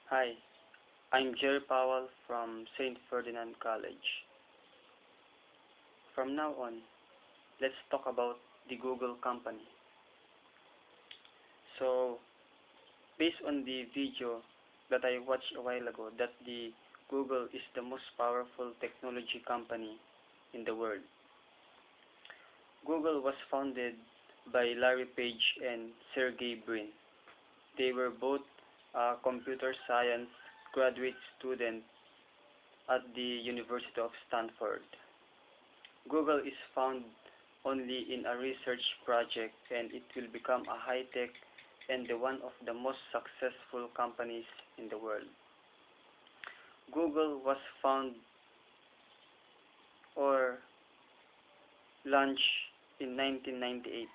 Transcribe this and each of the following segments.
Hi, I'm Jerry Powell from St. Ferdinand College. From now on, let's talk about the Google company. So, based on the video that I watched a while ago, that the Google is the most powerful technology company in the world. Google was founded by Larry Page and Sergey Brin. They were both computer science graduate students at the University of Stanford. Google is found only in a research project, and it will become a high-tech and one of the most successful companies in the world. Google was found or launched in 1998.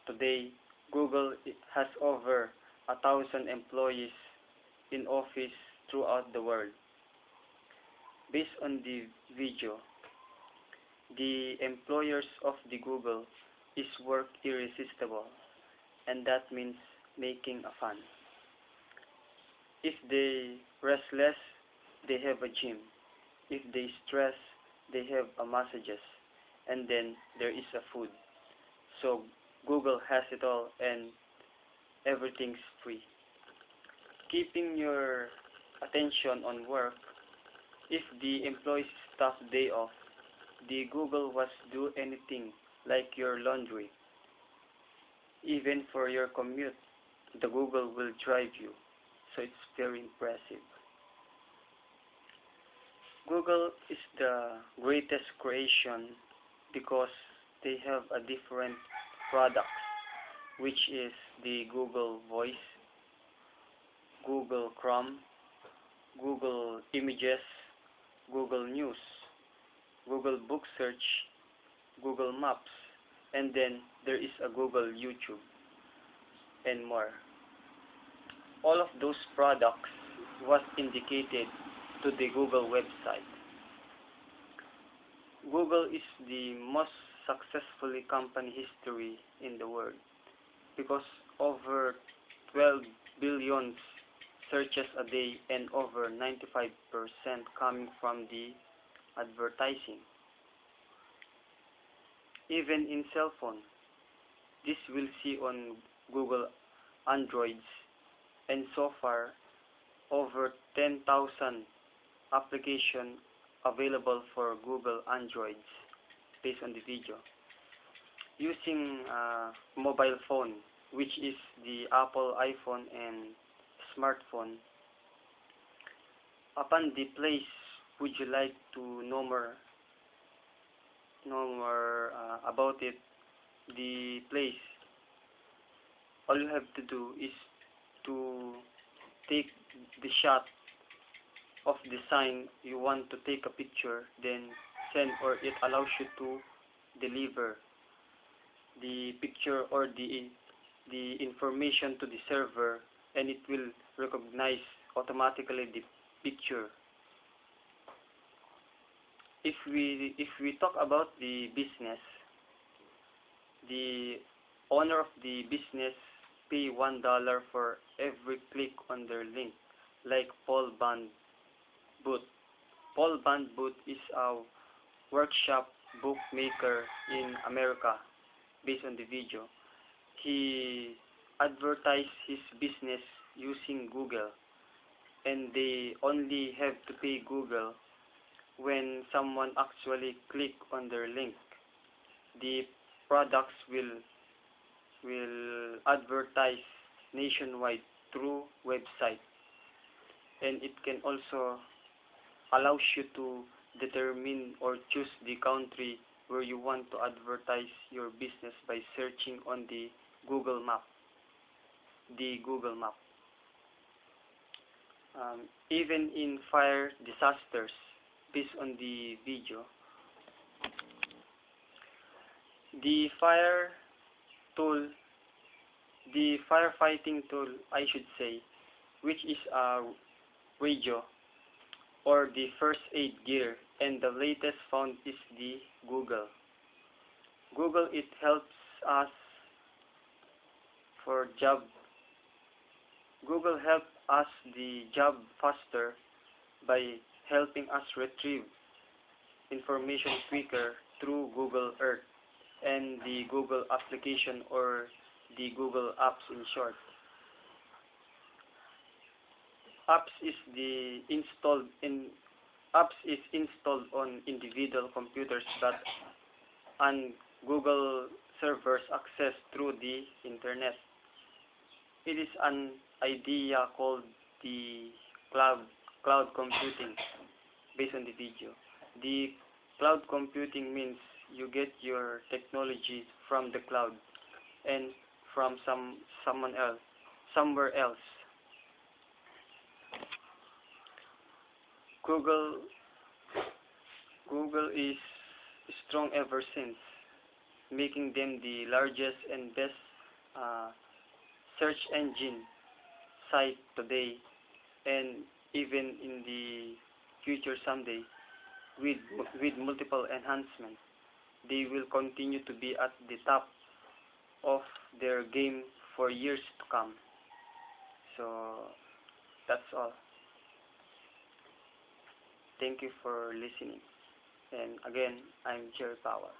Today, Google has over 1,000 employees in office throughout the world. Based on the video, the employers of the Google is work irresistible, and that means making a fun. If they restless, they have a gym. If they stress, they have a massages, and then there is a food. So Google has it all, and everything's free. Keeping your attention on work, if the employees staff day off, the Google was do anything like your laundry. Even for your commute, the Google will drive you. So it's very impressive. Google is the greatest creation because they have a different products, which is the Google Voice, Google Chrome, Google Images, Google News, Google Book Search, Google Maps, and then there is a Google YouTube and more. All of those products was indicated to the Google website. Google is the most successfully company history in the world because over 12 billion searches a day and over 95% coming from the advertising. Even in cell phone, this will see on Google Androids, and so far over 10,000 applications available for Google Androids based on the video. Using mobile phone, which is the Apple iPhone and smartphone, upon the place, would you like to know more about it? The place, all you have to do is to take the shot of the sign you want to take a picture, then send, or it allows you to deliver the picture or the information to the server, and it will recognize automatically the picture. If we talk about the business, the owner of the business pay $1 for every click on their link, like Paul Van Booth. Paul Van Booth is a workshop bookmaker in America based on the video. He advertised his business using Google, and they only have to pay Google when someone actually click on their link. The products will advertise nationwide through website, and it can also allows you to determine or choose the country where you want to advertise your business by searching on the Google Map. The Google Map. Even in fire disasters, based on the video, the fire tool, the firefighting tool, I should say, which is a radio or the first aid gear, and the latest found is the Google. Google, it helps us for job. Google help us the job faster by helping us retrieve information quicker through Google Earth and the Google application, or the Google Apps in short. Apps is the installed in Apps is installed on individual computers that and Google servers access through the internet. It is an idea called the cloud cloud computing based on the video. The cloud computing means you get your technology from the cloud and from someone else somewhere else. Google Google is strong ever since, making them the largest and best uh, search engine site today, and even in the future someday, with with multiple enhancements, they will continue to be at the top of their game for years to come. So that's all. Thank you for listening. And again, I'm Jerry Power.